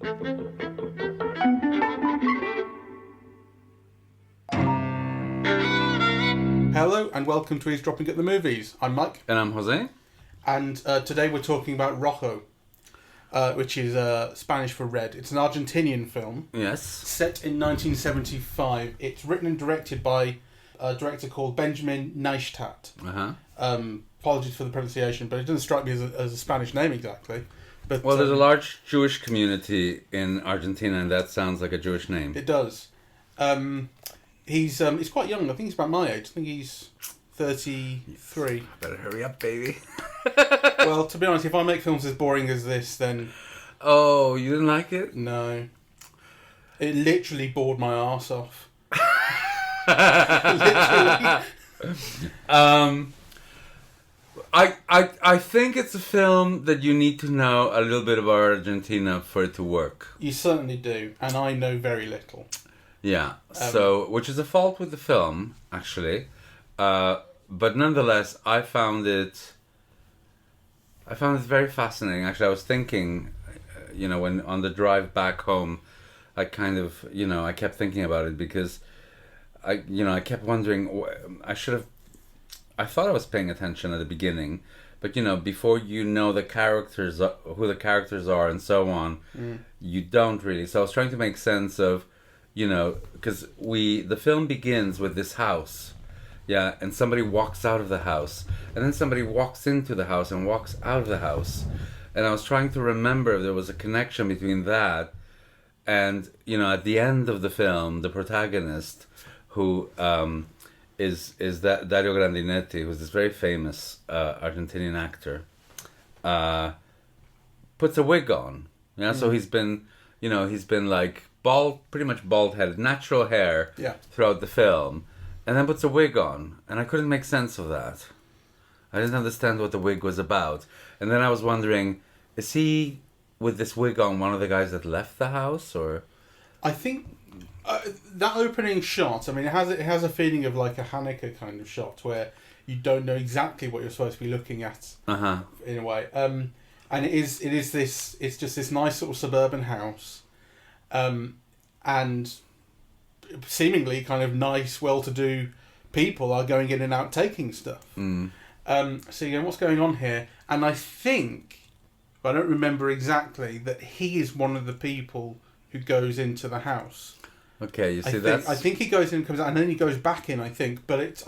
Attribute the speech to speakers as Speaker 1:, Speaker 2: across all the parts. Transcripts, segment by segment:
Speaker 1: Hello and welcome to Eavesdropping at the Movies. I'm Mike.
Speaker 2: And I'm Jose.
Speaker 1: And today we're talking about Rojo, which is Spanish for red. It's an Argentinian film.
Speaker 2: Yes.
Speaker 1: Set in 1975. It's written and directed by a director called Benjamin Neistat. Apologies for the pronunciation, but it doesn't strike me as a Spanish name exactly. But,
Speaker 2: well, there's a large Jewish community in Argentina, and that sounds like a Jewish name.
Speaker 1: It does. He's quite young. I think he's about my age. I think he's 33.
Speaker 2: Better hurry up, baby.
Speaker 1: Well, to be honest, if I make films as boring as this, then...
Speaker 2: Oh, you didn't like it?
Speaker 1: No. It literally bored my arse off. Literally.
Speaker 2: I think it's a film that you need to know a little bit about Argentina for it to work.
Speaker 1: You certainly do, and I know very little.
Speaker 2: Yeah, which is a fault with the film, actually. But nonetheless, I found it very fascinating. Actually, I was thinking, when on the drive back home, I kind of, I kept thinking about it because I kept wondering, I thought I was paying attention at the beginning, but before you know the characters, who the characters are and so on, you don't really. So I was trying to make sense of, because the film begins with this house, yeah, and somebody walks out of the house, and then somebody walks into the house and walks out of the house, and I was trying to remember if there was a connection between that and, at the end of the film, the protagonist, who is that Dario Grandinetti, who's this very famous Argentinian actor, puts a wig on, yeah, so he's been like pretty much bald-headed, natural hair throughout the film, and then puts a wig on, and I couldn't make sense of that. I didn't understand what the wig was about, and then I was wondering, is he with this wig on one of the guys that left the house, or? I think
Speaker 1: that opening shot. I mean, it has a feeling of like a Hanukkah kind of shot where you don't know exactly what you're supposed to be looking at in a way, and it is this. It's just this nice sort of suburban house. And seemingly kind of nice, well-to-do people are going in and out taking stuff. So you go, what's going on here? And I think, I don't remember exactly, that he is one of the people who goes into the house.
Speaker 2: Okay, you see that?
Speaker 1: I think he goes in and comes out, and then he goes back in, I think. But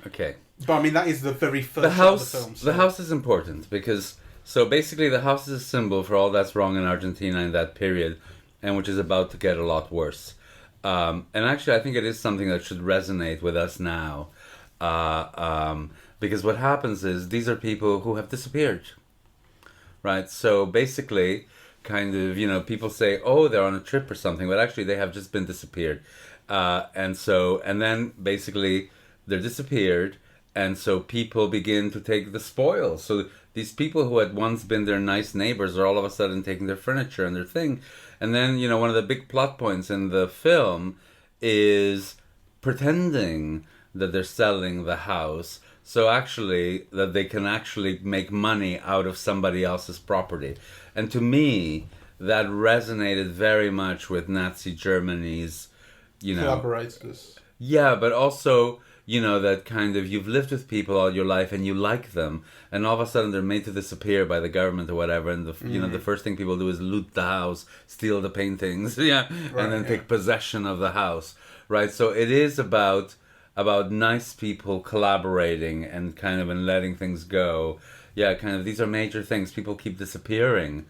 Speaker 2: okay.
Speaker 1: But I mean, that is the very first shot of the film. So.
Speaker 2: The house is important because, so basically the house is a symbol for all that's wrong in Argentina in that period, and which is about to get a lot worse. And actually, I think it is something that should resonate with us now. Because what happens is, these are people who have disappeared. Right? So basically, kind of, people say, oh, they're on a trip or something, but actually they have just been disappeared. And then basically, they're disappeared, and so people begin to take the spoils. So these people who had once been their nice neighbors are all of a sudden taking their furniture and their thing. And then, one of the big plot points in the film is pretending that they're selling the house, so actually that they can actually make money out of somebody else's property. And to me, that resonated very much with Nazi Germany's,
Speaker 1: collaborators.
Speaker 2: Yeah, but also, that kind of, you've lived with people all your life and you like them, and all of a sudden they're made to disappear by the government or whatever, and the first thing people do is loot the house, steal the paintings, and then take possession of the house, right? So it is about nice people collaborating and kind of and letting things go. Yeah, kind of, these are major things. People keep disappearing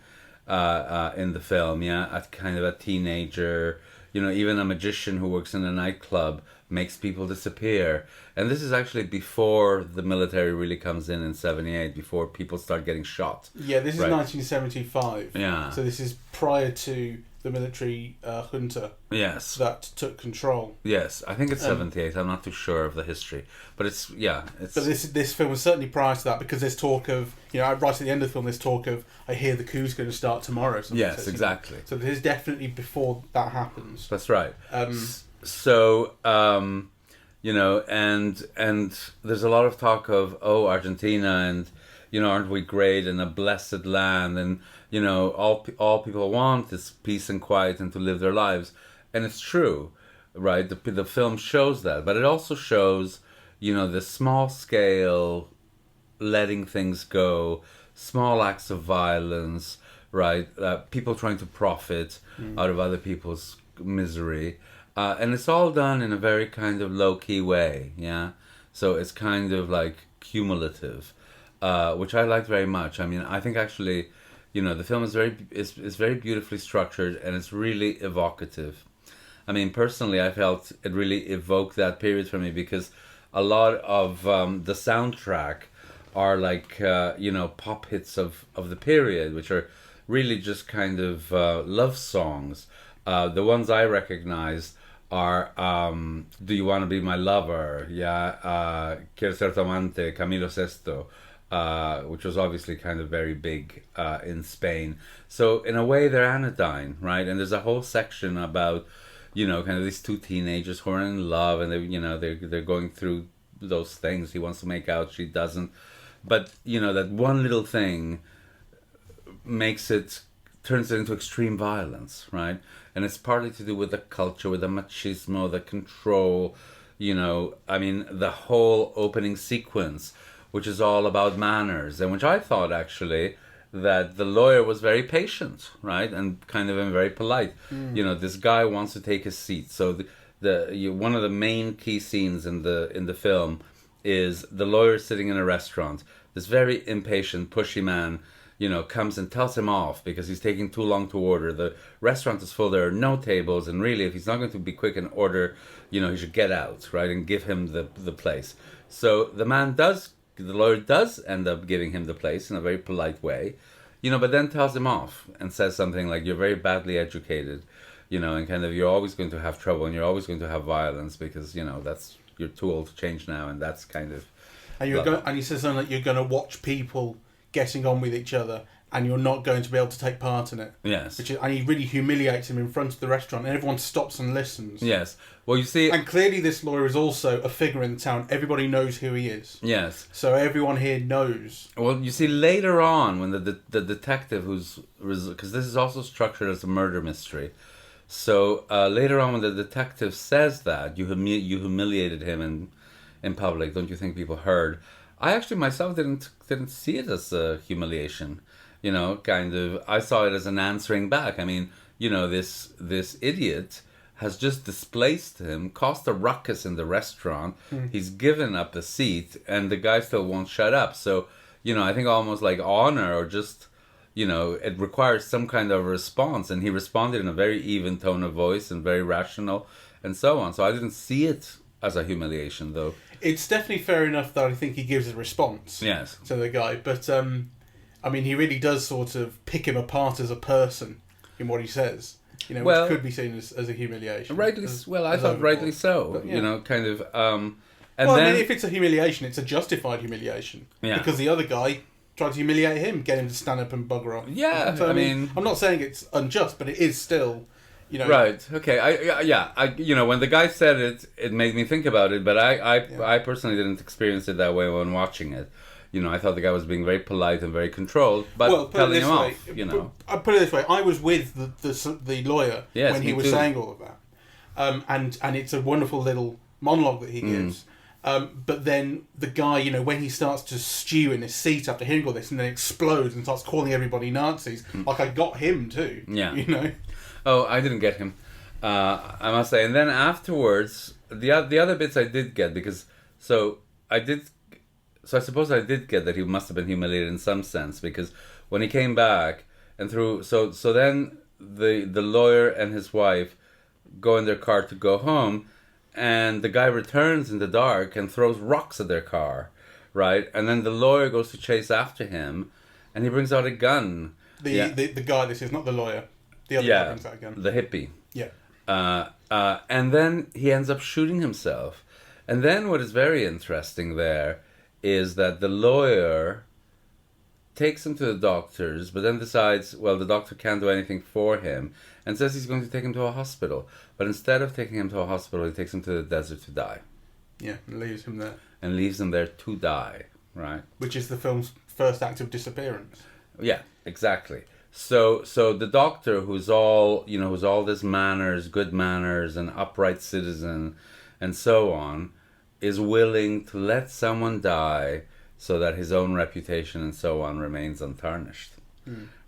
Speaker 2: in the film, at kind of a teenager, even a magician who works in a nightclub makes people disappear. And this is actually before the military really comes in 78, before people start getting shot.
Speaker 1: Yeah, this is 1975.
Speaker 2: Yeah.
Speaker 1: So this is prior to the military junta that took control.
Speaker 2: Yes, I think it's 78. I'm not too sure of the history. But it's... But
Speaker 1: this film was certainly prior to that, because there's talk of, right at the end of the film, there's talk of, I hear the coup's going to start tomorrow.
Speaker 2: Yes, exactly.
Speaker 1: So this is definitely before that happens.
Speaker 2: That's right. So, and there's a lot of talk of, Argentina, and, aren't we great in a blessed land, and all people want is peace and quiet and to live their lives, and it's true, right? The film shows that, but it also shows, the small scale letting things go, small acts of violence, right? People trying to profit out of other people's misery, and it's all done in a very kind of low key way, yeah. So it's kind of like cumulative, which I liked very much. I mean, I think actually, the film is very beautifully structured, and it's really evocative. I mean, personally, I felt it really evoked that period for me, because a lot of the soundtrack are like pop hits of the period, which are really just kind of love songs. The ones I recognize are Do You Want to Be My Lover? Yeah, Quiero Ser Tu Amante, Camilo Sesto, which was obviously kind of very big in Spain. So in a way they're anodyne, right? And there's a whole section about, kind of these two teenagers who are in love, and they're going through those things. He wants to make out, she doesn't. But, that one little thing turns it into extreme violence, right? And it's partly to do with the culture, with the machismo, the control, the whole opening sequence, which is all about manners, and which I thought actually that the lawyer was very patient, right? And kind of very polite. This guy wants to take his seat. So one of the main key scenes in the film is the lawyer sitting in a restaurant. This very impatient, pushy man, comes and tells him off because he's taking too long to order. The restaurant is full, there are no tables, and really, if he's not going to be quick and order, he should get out, right, and give him the place. So the lawyer does end up giving him the place in a very polite way, but then tells him off and says something like, you're very badly educated, and kind of, you're always going to have trouble and you're always going to have violence because, you're too old to change now, and that's kind of...
Speaker 1: And he says something like, you're going to watch people getting on with each other and you're not going to be able to take part in it.
Speaker 2: Yes.
Speaker 1: And he really humiliates him in front of the restaurant, and everyone stops and listens.
Speaker 2: Yes. Well, you see...
Speaker 1: And clearly this lawyer is also a figure in the town. Everybody knows who he is.
Speaker 2: Yes.
Speaker 1: So everyone here knows.
Speaker 2: Well, you see, later on, when the detective because this is also structured as a murder mystery. So later on, when the detective says that, you humiliated him in public, don't you think people heard? I actually myself didn't see it as a humiliation. Kind of, I saw it as an answering back. I mean, this idiot has just displaced him, caused a ruckus in the restaurant. He's given up the seat, and the guy still won't shut up. So, I think almost like honor, or just, it requires some kind of response. And he responded in a very even tone of voice and very rational and so on. So I didn't see it as a humiliation, though.
Speaker 1: It's definitely fair enough that I think he gives a response to the guy. But, he really does sort of pick him apart as a person in what he says. Which could be seen as a humiliation.
Speaker 2: Rightly, I thought rightly so. But, kind of...
Speaker 1: if it's a humiliation, it's a justified humiliation.
Speaker 2: Yeah.
Speaker 1: Because the other guy tried to humiliate him, get him to stand up and bugger off.
Speaker 2: Yeah,
Speaker 1: so, I'm not saying it's unjust, but it is still...
Speaker 2: Right. Okay. When the guy said it, it made me think about it. But I personally didn't experience it that way when watching it. I thought the guy was being very polite and very controlled, but telling him off.
Speaker 1: I'll put it this way: I was with the lawyer when he was saying all of that, and it's a wonderful little monologue that he gives. But then the guy, when he starts to stew in his seat after hearing all this, and then explodes and starts calling everybody Nazis, like I got him too.
Speaker 2: Yeah. Oh, I didn't get him, I must say. And then afterwards, the other bits I did get, because I suppose I did get that he must have been humiliated in some sense, because when he came back and so then the lawyer and his wife go in their car to go home, and the guy returns in the dark and throws rocks at their car, right? And then the lawyer goes to chase after him, and he brings out a gun.
Speaker 1: The guy, this is not the lawyer. The other guy brings out a gun.
Speaker 2: The hippie.
Speaker 1: Yeah.
Speaker 2: And then he ends up shooting himself. And then what is very interesting there is that the lawyer takes him to the doctors, but then decides, the doctor can't do anything for him, and says he's going to take him to a hospital. But instead of taking him to a hospital, he takes him to the desert to die.
Speaker 1: Yeah, and leaves him there.
Speaker 2: And leaves him there to die, right?
Speaker 1: Which is the film's first act of Disappearance.
Speaker 2: Yeah, exactly. So the doctor, who's all this manners, good manners, an upright citizen, and so on, is willing to let someone die so that his own reputation and so on remains untarnished,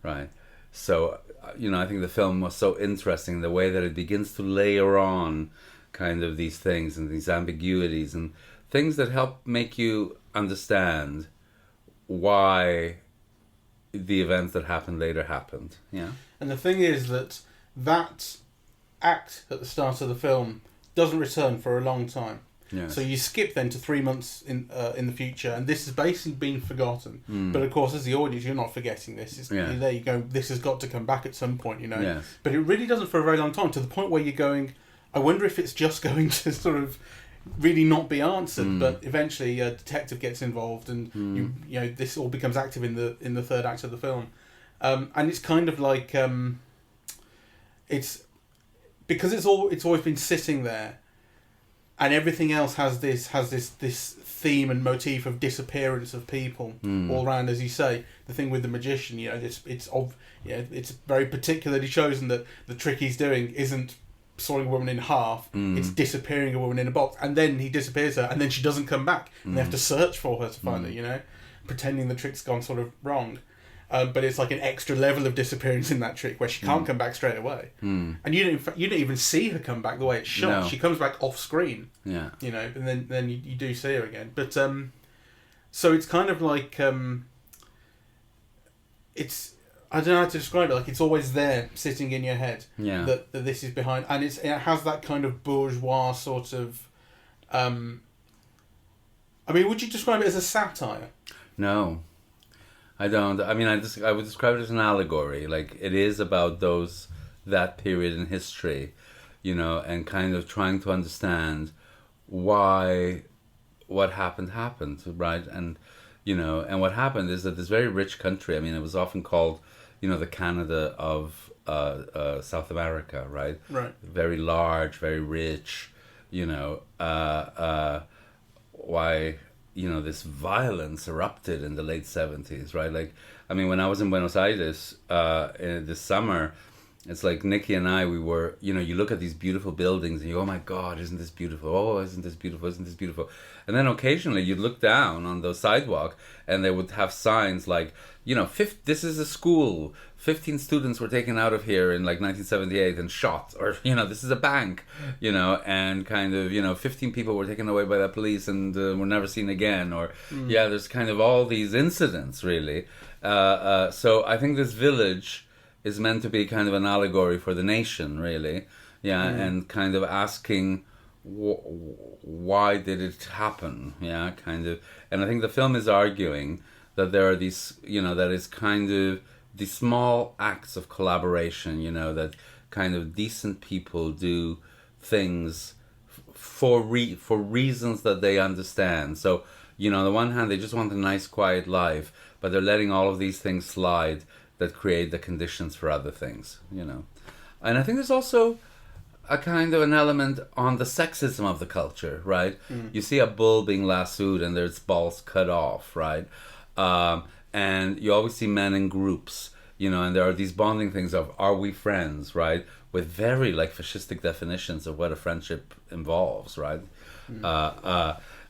Speaker 2: right? So, I think the film was so interesting, the way that it begins to layer on kind of these things and these ambiguities and things that help make you understand why the events that happened later happened. Yeah.
Speaker 1: And the thing is that act at the start of the film doesn't return for a long time.
Speaker 2: Yes.
Speaker 1: So you skip then to 3 months in the future, and this has basically been forgotten. But of course, as the audience, you're not forgetting this. There you go. This has got to come back at some point,
Speaker 2: Yes.
Speaker 1: But it really doesn't for a very long time, to the point where you're going, I wonder if it's just going to sort of really not be answered. But eventually, a detective gets involved, and this all becomes active in the third act of the film. And it's kind of like it's because it's always been sitting there. And everything else has this theme and motif of disappearance of people all around, as you say. The thing with the magician, it's very particularly chosen that the trick he's doing isn't sawing a woman in half. It's disappearing a woman in a box, and then he disappears her, and then she doesn't come back, and they have to search for her to find her. Pretending the trick's gone sort of wrong. But it's like an extra level of disappearance in that trick where she can't come back straight away, and you don't even see her come back the way it's shot. No. She comes back off screen, and then you do see her again. But so it's kind of like it's, I don't know how to describe it. Like, it's always there, sitting in your head. Yeah. That this is behind, and it has that kind of bourgeois sort of. I mean, would you describe it as a satire?
Speaker 2: No. I don't. I mean, I would describe it as an allegory. Like, it is about that period in history, and kind of trying to understand why what happened, right? And and what happened is that this very rich country. I mean, it was often called, the Canada of South America, right?
Speaker 1: Right.
Speaker 2: Very large, very rich. Why? This violence erupted in the late 70s, right? Like, I mean, when I was in Buenos Aires this summer, it's like Nikki and I, we were, you look at these beautiful buildings and you go, oh my God, isn't this beautiful? Oh, isn't this beautiful? Isn't this beautiful? And then occasionally you'd look down on the sidewalk and they would have signs like, this is a school. 15 students were taken out of here in like 1978 and shot, or this is a bank, and kind of 15 people were taken away by the police and were never seen again, or there's kind of all these incidents really. So I think this village is meant to be kind of an allegory for the nation, really, and kind of asking why did it happen, kind of, and I think the film is arguing that there are these, that is kind of these small acts of collaboration, that kind of decent people do things for reasons that they understand. So, on the one hand, they just want a nice, quiet life, but they're letting all of these things slide that create the conditions for other things, And I think there's also a kind of an element on the sexism of the culture, right? You see a bull being lassoed and there's balls cut off, right? And you always see men in groups, and there are these bonding things of, are we friends, right? With very, like, fascistic definitions of what a friendship involves, right?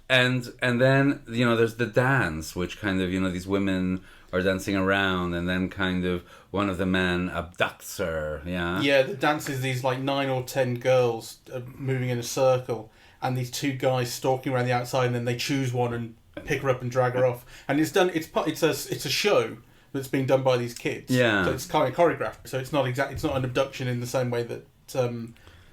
Speaker 2: And then, there's the dance, which kind of, these women are dancing around, and then kind of one of the men abducts her,
Speaker 1: Yeah, the dance is these, like, 9 or 10 girls moving in a circle, and these two guys stalking around the outside, and then they choose one and pick her up and drag her off, and it's a show that's being done by these kids.
Speaker 2: Yeah.
Speaker 1: So it's kind of choreographed. So it's not an abduction in the same way that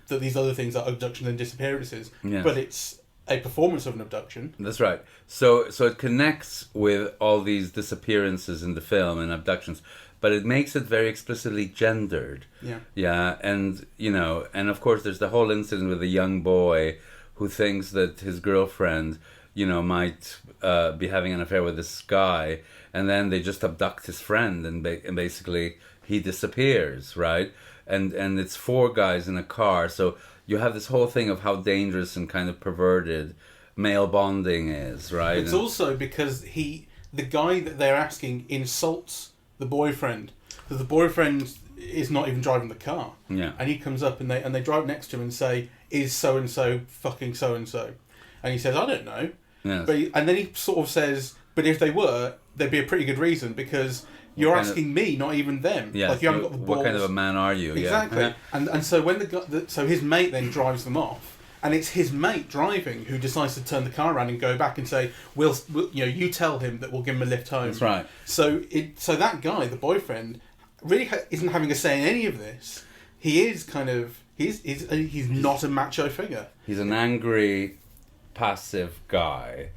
Speaker 1: that these other things are abductions and disappearances. Yeah. But it's a performance of an abduction.
Speaker 2: That's right. So it connects with all these disappearances in the film and abductions, but it makes it very explicitly gendered.
Speaker 1: Yeah.
Speaker 2: Yeah, and and of course there's the whole incident with the young boy who thinks that his girlfriend might be having an affair with this guy, and then they just abduct his friend, and basically he disappears, right? And it's 4 guys in a car, so you have this whole thing of how dangerous and kind of perverted male bonding is, right?
Speaker 1: It's also because the guy that they're asking insults the boyfriend. So the boyfriend is not even driving the car.
Speaker 2: Yeah.
Speaker 1: And he comes up and they drive next to him and say, "Is so and so fucking so and so?" And he says, "I don't know."
Speaker 2: Yes.
Speaker 1: And then he sort of says, "But if they were, there'd be a pretty good reason because you're asking me, not even them.
Speaker 2: Yeah.
Speaker 1: Like you haven't got the balls."
Speaker 2: What kind of a man are you?
Speaker 1: Exactly.
Speaker 2: Yeah.
Speaker 1: And so when so his mate then drives them off. And it's his mate driving who decides to turn the car around and go back and say, "We'll you tell him that we'll give him a lift home."
Speaker 2: That's right.
Speaker 1: So that guy, the boyfriend, really isn't having a say in any of this. He is kind of he's not a macho figure.
Speaker 2: He's an angry, passive guy,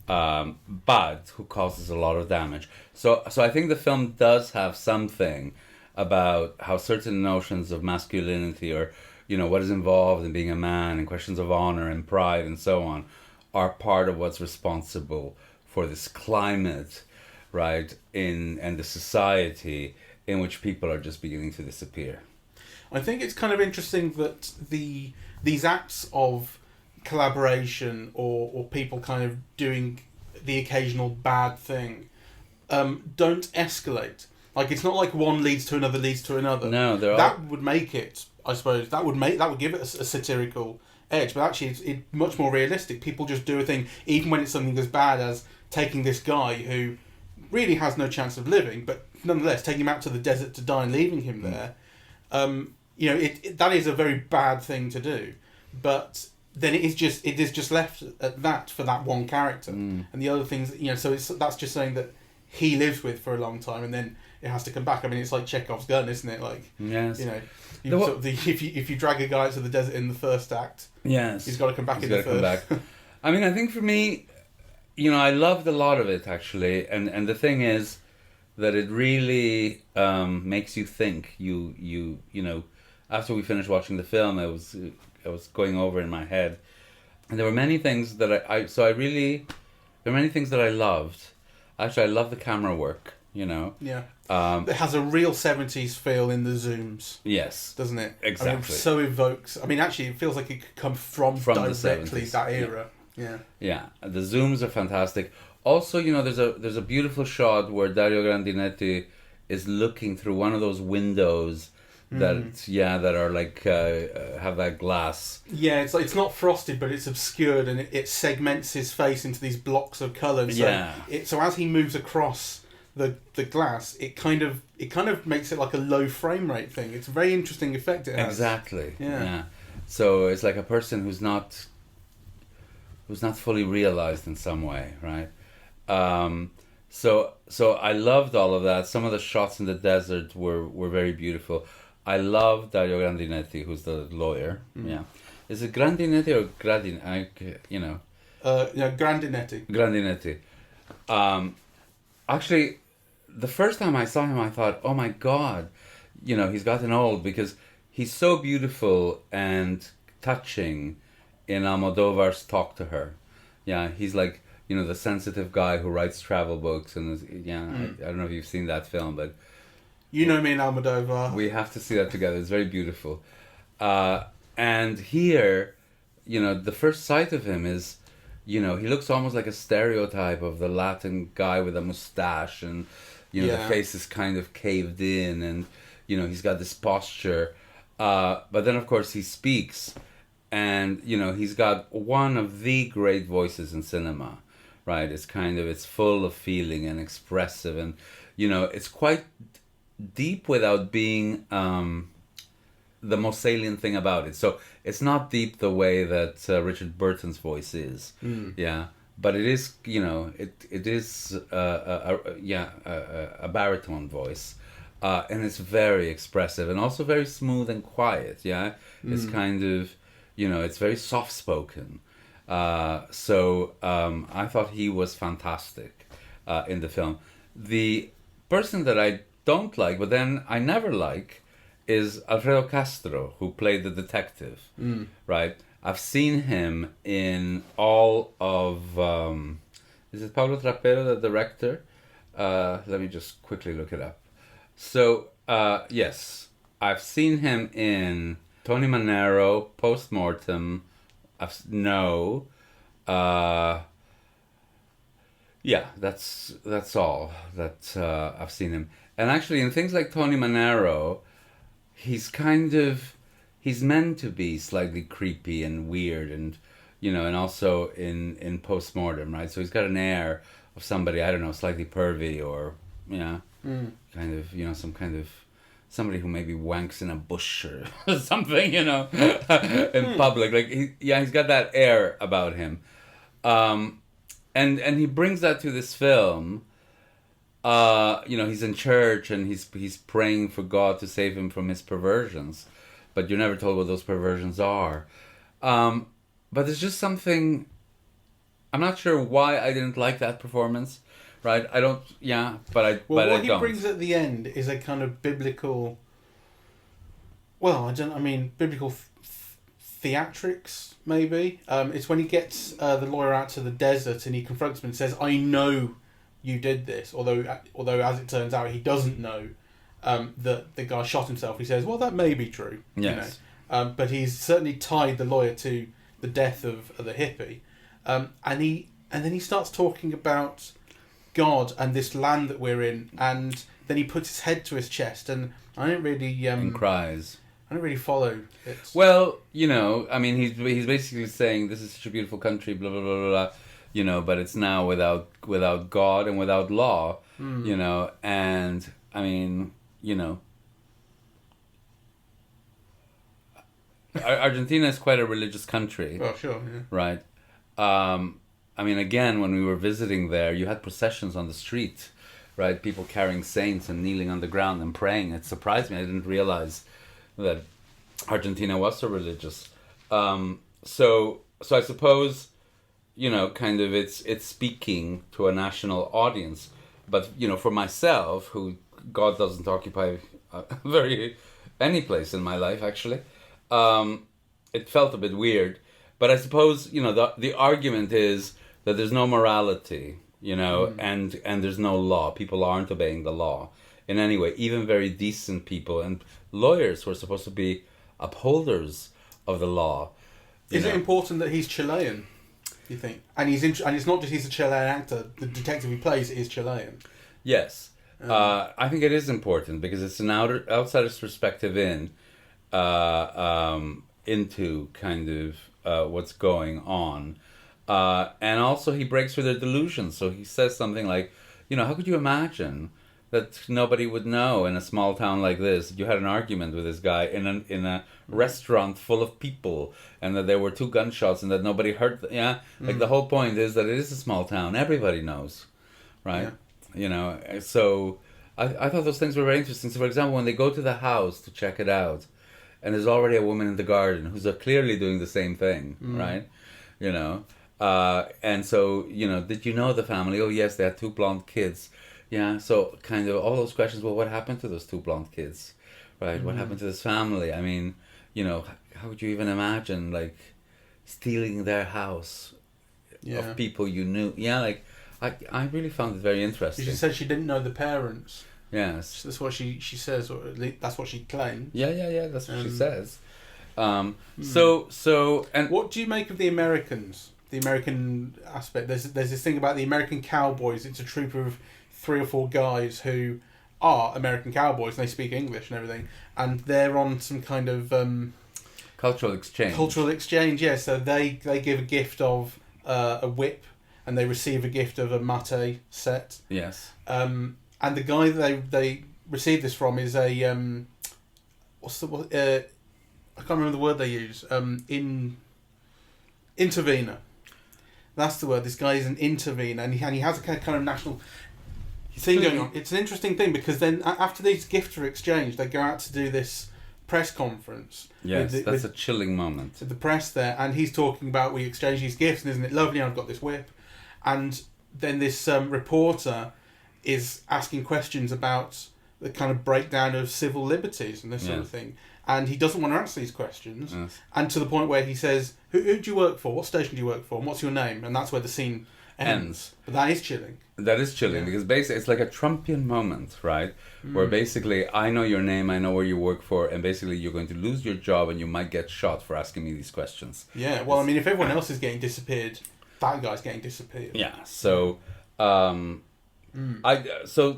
Speaker 2: but who causes a lot of damage. So I think the film does have something about how certain notions of masculinity or what is involved in being a man and questions of honor and pride and so on are part of what's responsible for this climate, right, and the society in which people are just beginning to disappear.
Speaker 1: I think it's kind of interesting that these acts of collaboration or people kind of doing the occasional bad thing don't escalate. Like it's not like one leads to another leads to another.
Speaker 2: No,
Speaker 1: that would make it. I suppose that would give it a satirical edge, but actually it's much more realistic. People just do a thing, even when it's something as bad as taking this guy who really has no chance of living, but nonetheless taking him out to the desert to die and leaving him there. That is a very bad thing to do, but then it is just left at that for that one character, and the other things So that's just saying that he lives with for a long time, and then it has to come back. I mean, it's like Chekhov's gun, isn't it? Like
Speaker 2: yes.
Speaker 1: If you drag a guy out to the desert in the first act,
Speaker 2: yes,
Speaker 1: he's got to come back in the third.
Speaker 2: I mean, I think for me, I loved a lot of it actually, and the thing is that it really makes you think. After we finished watching the film, I was going over in my head, and there were many things that there were many things that I loved. Actually, I love the camera work.
Speaker 1: Yeah. It has a real 70s feel in the zooms.
Speaker 2: Yes.
Speaker 1: Doesn't it?
Speaker 2: Exactly.
Speaker 1: I mean, so evokes... I mean, actually, it feels like it could come from directly that era. Yeah.
Speaker 2: Yeah. The zooms are fantastic. Also, there's a beautiful shot where Dario Grandinetti is looking through one of those windows that are like have that glass.
Speaker 1: Yeah, it's not frosted, but it's obscured, and it segments his face into these blocks of colour. So so as he moves across the glass, it kind of makes it like a low frame rate thing. It's a very interesting effect it has.
Speaker 2: Exactly. Yeah. So it's like a person who's not fully realized in some way, right? So I loved all of that. Some of the shots in the desert were very beautiful. I love Dario Grandinetti, who's the lawyer. Yeah, is it Grandinetti or
Speaker 1: Grandinetti.
Speaker 2: Grandinetti. Actually, the first time I saw him, I thought, oh my God, he's gotten old, because he's so beautiful and touching in Almodovar's Talk to Her. Yeah, he's like, the sensitive guy who writes travel books, and I don't know if you've seen that film, but
Speaker 1: me and Almodovar.
Speaker 2: We have to see that together. It's very beautiful. And here, the first sight of him is, he looks almost like a stereotype of the Latin guy with a mustache, and the face is kind of caved in, and he's got this posture. But then, of course, he speaks, and he's got one of the great voices in cinema, right? It's full of feeling and expressive, and it's quite deep without being the most salient thing about it. So it's not deep the way that Richard Burton's voice is. But it is, it is a baritone voice, and it's very expressive and also very smooth and quiet. It's kind of, it's very soft spoken. So I thought he was fantastic in the film. The person that I don't like, but then I never like, is Alfredo Castro, who played the detective. Right? I've seen him in all of... is it Pablo Trapero, the director? Let me just quickly look it up. So, yes, I've seen him in Tony Manero, Postmortem, Yeah, that's all that I've seen him. And actually, in things like Tony Manero, he's meant to be slightly creepy and weird, and and also in Postmortem, right? So he's got an air of somebody, I don't know, slightly pervy, or kind of some kind of somebody who maybe wanks in a bush or something, in public. Like he's got that air about him. And he brings that to this film. He's in church and he's praying for God to save him from his perversions, but you're never told what those perversions are. But there's just something. I'm not sure why I didn't like that performance. Right? I don't. Yeah, but I.
Speaker 1: Well,
Speaker 2: but
Speaker 1: what
Speaker 2: I
Speaker 1: he
Speaker 2: don't.
Speaker 1: brings at the end is a kind of biblical. Well, biblical theatrics, maybe. It's when he gets the lawyer out to the desert and he confronts him and says, "I know you did this," although as it turns out he doesn't know that the guy shot himself. He says, "Well, that may be true."
Speaker 2: Yes.
Speaker 1: But he's certainly tied the lawyer to the death of the hippie, and then he starts talking about God and this land that we're in, and then he puts his head to his chest, and I don't really
Speaker 2: and cries.
Speaker 1: I don't really follow it.
Speaker 2: Well, he's basically saying this is such a beautiful country, blah blah blah blah, but it's now without God and without law, and Argentina is quite a religious country.
Speaker 1: Oh, sure, yeah.
Speaker 2: Right. Again, when we were visiting there, you had processions on the street, right? People carrying saints and kneeling on the ground and praying. It surprised me. I didn't realize that Argentina was so religious. So I suppose, kind of it's speaking to a national audience. But, for myself, who God doesn't occupy any place in my life, actually, it felt a bit weird. But I suppose, the argument is that there's no morality, and there's no law. People aren't obeying the law in any way, even very decent people and lawyers who are supposed to be upholders of the law.
Speaker 1: Is it important that he's Chilean, you think? And and it's not just he's a Chilean actor. The detective he plays is Chilean.
Speaker 2: Yes. I think it is important because it's an outsider's perspective into kind of what's going on. And also he breaks through their delusions. So he says something like, how could you imagine that nobody would know in a small town like this that you had an argument with this guy in a restaurant full of people, and that there were 2 gunshots and that nobody heard. Like the whole point is that it is a small town. Everybody knows, right? Yeah. So I thought those things were very interesting. So for example, when they go to the house to check it out, and there's already a woman in the garden who's clearly doing the same thing, right? And so, did you know the family? Oh, yes, they had 2 blonde kids. Yeah, so kind of all those questions, well, what happened to those 2 blonde kids, right? What happened to this family? How would you even imagine, like, stealing their house of people you knew? Yeah, like, I really found it very interesting.
Speaker 1: She said she didn't know the parents.
Speaker 2: Yes.
Speaker 1: That's what she says, or at least that's what she claims.
Speaker 2: Yeah, that's what she says. So, and
Speaker 1: what do you make of the Americans? The American aspect. There's this thing about the American cowboys. It's a troop of 3 or 4 guys who are American cowboys and they speak English and everything, and they're on some kind of
Speaker 2: cultural exchange.
Speaker 1: Yeah, so they give a gift of a whip, and they receive a gift of a mate set.
Speaker 2: Yes.
Speaker 1: And the guy that they receive this from is a I can't remember the word they use. Intervener. That's the word. This guy is an intervener, and he has a kind of national thing going on. It's an interesting thing because then after these gifts are exchanged, they go out to do this press conference.
Speaker 2: Yes, that's a chilling moment.
Speaker 1: With the press there, and he's talking about we exchange these gifts, and isn't it lovely? I've got this whip, and then this reporter is asking questions about the kind of breakdown of civil liberties and this sort of thing. And he doesn't want to answer these questions. Yes. And to the point where he says, who do you work for? What station do you work for? And what's your name? And that's where the scene ends. But that is chilling.
Speaker 2: That is chilling because basically it's like a Trumpian moment, right? Where basically I know your name, I know where you work for, and basically you're going to lose your job and you might get shot for asking me these questions.
Speaker 1: Yeah, well, if everyone else is getting disappeared, that guy's getting disappeared.
Speaker 2: Yeah, so So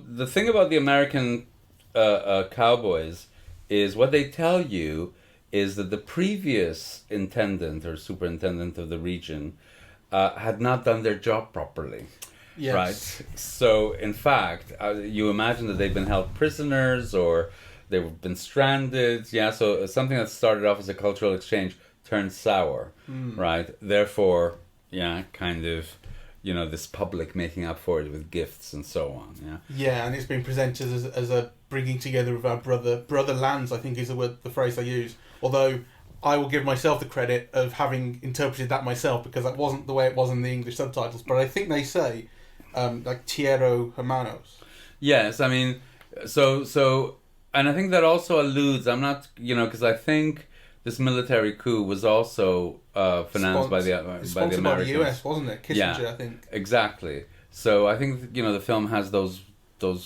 Speaker 2: the thing about the American cowboys is what they tell you is that the previous intendant or superintendent of the region had not done their job properly.
Speaker 1: Yes.
Speaker 2: Right. So in fact, you imagine that they've been held prisoners or they've been stranded. Yeah. So something that started off as a cultural exchange turned sour. Right. Therefore, yeah, kind of, this public making up for it with gifts and so on. Yeah.
Speaker 1: Yeah, and it's been presented as a bringing together of our brother lands, I think is the phrase they use. Although I will give myself the credit of having interpreted that myself, because that wasn't the way it was in the English subtitles. But I think they say, like, Tierra Hermanos.
Speaker 2: Yes, I mean, so, and I think that also alludes, I'm not, because I think this military coup was also financed by the Americans.
Speaker 1: Sponsored by the US, wasn't it? Kissinger, I think.
Speaker 2: Exactly. So I think, the film has those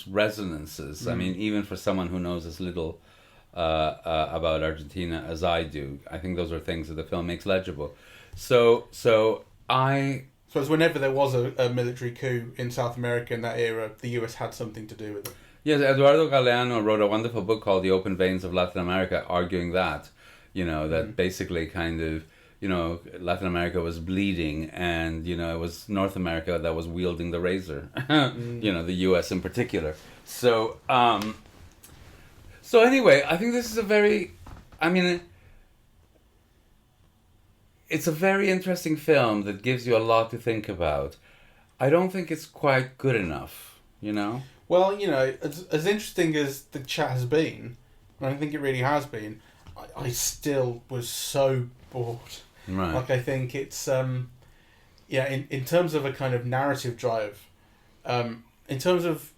Speaker 2: resonances. I mean, even for someone who knows as little about Argentina as I do, I think those are things that the film makes legible. So
Speaker 1: as whenever there was a military coup in South America in that era, the US had something to do with it.
Speaker 2: Yes, Eduardo Galeano wrote a wonderful book called The Open Veins of Latin America, arguing that, that basically kind of, Latin America was bleeding and, it was North America that was wielding the razor, the US in particular. So, so anyway, I think this is it's a very interesting film that gives you a lot to think about. I don't think it's quite good enough,
Speaker 1: Well, as interesting as the chat has been, and I think it really has been, I still was so bored.
Speaker 2: Right.
Speaker 1: Like, I think it's, in terms of a kind of narrative drive, in terms of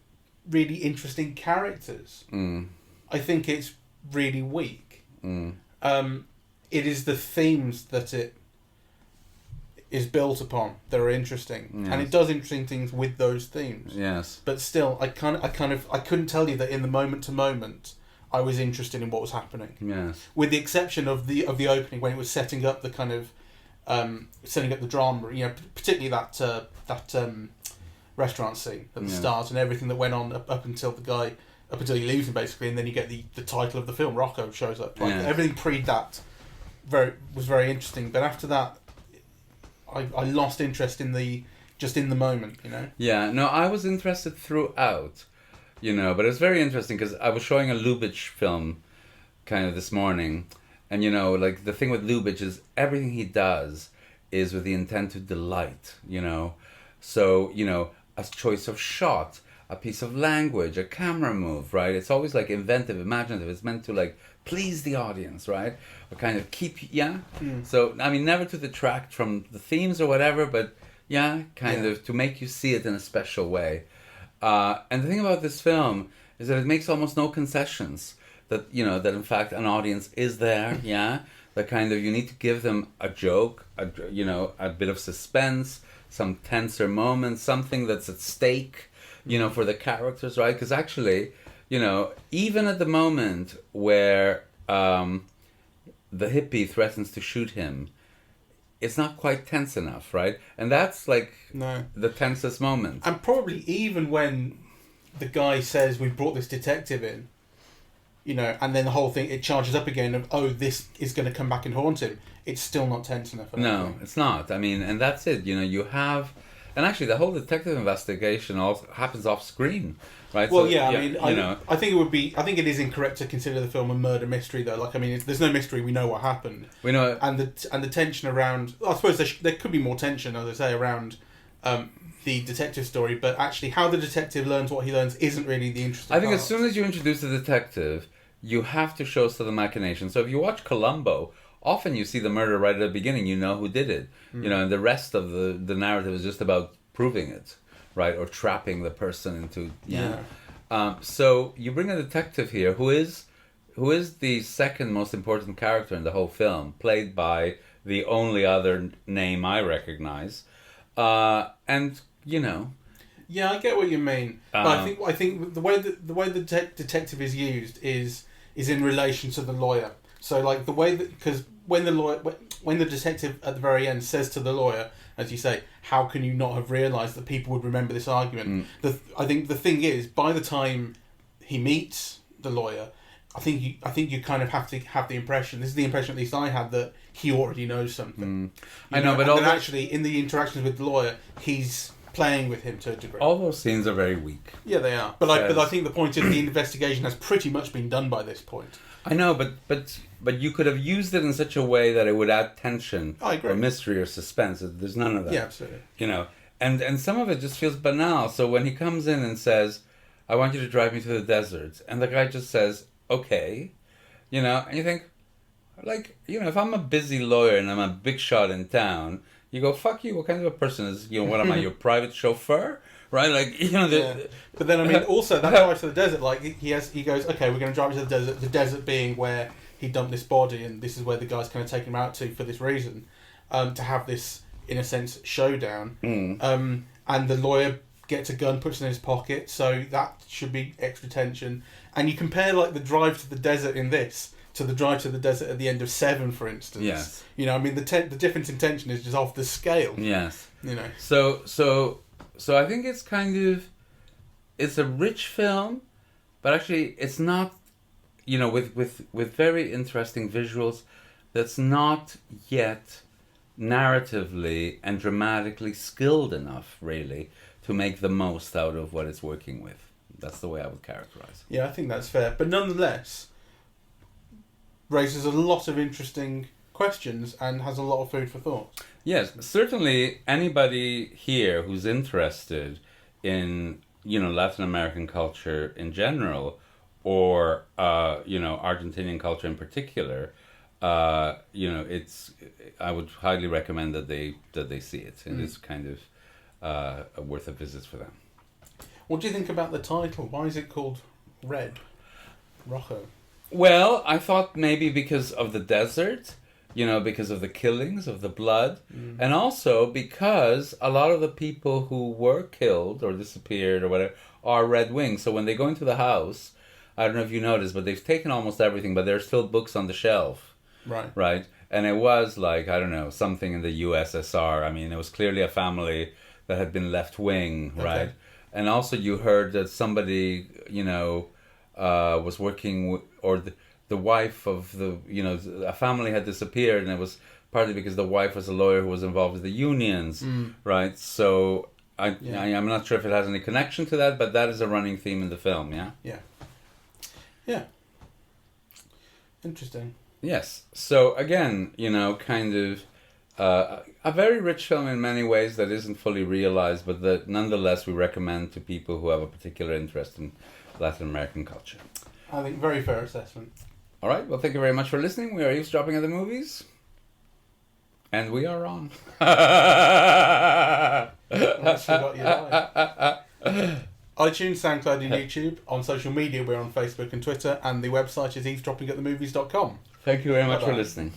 Speaker 1: really interesting characters, I think it's really weak. It is the themes that it is built upon that are interesting, and it does interesting things with those themes.
Speaker 2: Yes.
Speaker 1: But still, I couldn't tell you that in the moment to moment, I was interested in what was happening.
Speaker 2: Yes.
Speaker 1: With the exception of the opening, when it was setting up the kind of setting up the drama, particularly that restaurant scene at the start and everything that went on up until he leaves him basically, and then you get the title of the film, Rojo, shows up. Like, everything pre that was very interesting, but after that, I lost interest in the moment.
Speaker 2: Yeah. No, I was interested throughout. But it was very interesting because I was showing a Lubitsch film kind of this morning, and like the thing with Lubitsch is everything he does is with the intent to delight, so a choice of shot, a piece of language, a camera move, right? It's always like inventive, imaginative. It's meant to like please the audience, right? Or kind of keep, so I mean, never to detract from the themes or whatever, but kind of to make you see it in a special way. And the thing about this film is that it makes almost no concessions. That that in fact an audience is there. That kind of you need to give them a joke, a bit of suspense, some tenser moments, something that's at stake. For the characters, right? Because actually, even at the moment where the hippie threatens to shoot him, it's not quite tense enough, right? And that's like the tensest moment.
Speaker 1: And probably even when the guy says, "We brought this detective in," and then the whole thing, it charges up again of, "Oh, this is going to come back and haunt him." It's still not tense enough.
Speaker 2: No, it's not. I mean, and that's it. You have, and actually, the whole detective investigation also happens off screen, right?
Speaker 1: Well,
Speaker 2: so,
Speaker 1: I think it is incorrect to consider the film a murder mystery, though. Like, I mean, there's no mystery. We know what happened.
Speaker 2: We know,
Speaker 1: and the tension around. I suppose there could be more tension, as I say, around the detective story. But actually, how the detective learns what he learns isn't really the interesting.
Speaker 2: I think
Speaker 1: part.
Speaker 2: As soon as you introduce the detective, you have to show us the machination. So if you watch Columbo, often you see the murder right at the beginning. You know who did it. And the rest of the narrative is just about proving it, right, or trapping the person into so you bring a detective here who is the second most important character in the whole film, played by the only other name I recognize, and
Speaker 1: Yeah, I get what you mean. But I think the way the detective is used is in relation to the lawyer. So like the way that, because when the detective at the very end says to the lawyer, as you say, how can you not have realised that people would remember this argument? I think the thing is, by the time he meets the lawyer, I think you kind of have to have the impression. This is the impression, at least I had, that he already knows something.
Speaker 2: I know, but
Speaker 1: and then actually in the interactions with the lawyer, he's playing with him to a degree.
Speaker 2: All those scenes are very weak.
Speaker 1: Yeah, they are. But I think the point is the investigation has pretty much been done by this point.
Speaker 2: I know, but you could have used it in such a way that it would add tension or mystery or suspense. There's none of that.
Speaker 1: Yeah, absolutely.
Speaker 2: And some of it just feels banal. So when he comes in and says, "I want you to drive me to the desert," and the guy just says, "Okay," and you think, if I'm a busy lawyer and I'm a big shot in town, you go, "Fuck you, what kind of a person is, what am I, your private chauffeur?" Right?
Speaker 1: But then, also, that drive to the desert, he goes, "Okay, we're going to drive you to the desert being where he dumped this body, and this is where the guy's kind of taking him out to for this reason, to have this, in a sense, showdown." And the lawyer gets a gun, puts it in his pocket, so that should be extra tension. And you compare, the drive to the desert in this to the drive to the desert at the end of Seven, for instance.
Speaker 2: Yes.
Speaker 1: The difference in tension is just off the scale.
Speaker 2: Yes. So I think it's a rich film, but actually it's not, with very interesting visuals, that's not yet narratively and dramatically skilled enough, really, to make the most out of what it's working with. That's the way I would characterize it.
Speaker 1: Yeah, I think that's fair. But nonetheless, raises a lot of interesting questions and has a lot of food for thought.
Speaker 2: Yes, certainly anybody here who's interested in, Latin American culture in general, or, Argentinian culture in particular, I would highly recommend that they see it. It is kind of worth a visit for them.
Speaker 1: What do you think about the title? Why is it called Red? Rojo.
Speaker 2: Well, I thought maybe because of the desert, because of the killings, of the blood, and also because a lot of the people who were killed or disappeared or whatever are Red Wings. So when they go into the house, I don't know if you noticed, but they've taken almost everything, but there's still books on the shelf. Right? And it was something in the USSR. I mean, it was clearly a family that had been left-wing, right? And also you heard that somebody, was working, or the wife of a family had disappeared, and it was partly because the wife was a lawyer who was involved with the unions, right? So I'm not sure if it has any connection to that, but that is a running theme in the film, yeah?
Speaker 1: Yeah. Interesting.
Speaker 2: Yes. So again, kind of a very rich film in many ways that isn't fully realized, but that nonetheless we recommend to people who have a particular interest in Latin American culture.
Speaker 1: I think very fair assessment.
Speaker 2: All right. Well, thank you very much for listening. We are Eavesdropping at the Movies. And we are on.
Speaker 1: iTunes, SoundCloud and YouTube. On social media, we're on Facebook and Twitter. And the website is eavesdroppingatthemovies.com.
Speaker 2: Thank you very much for listening.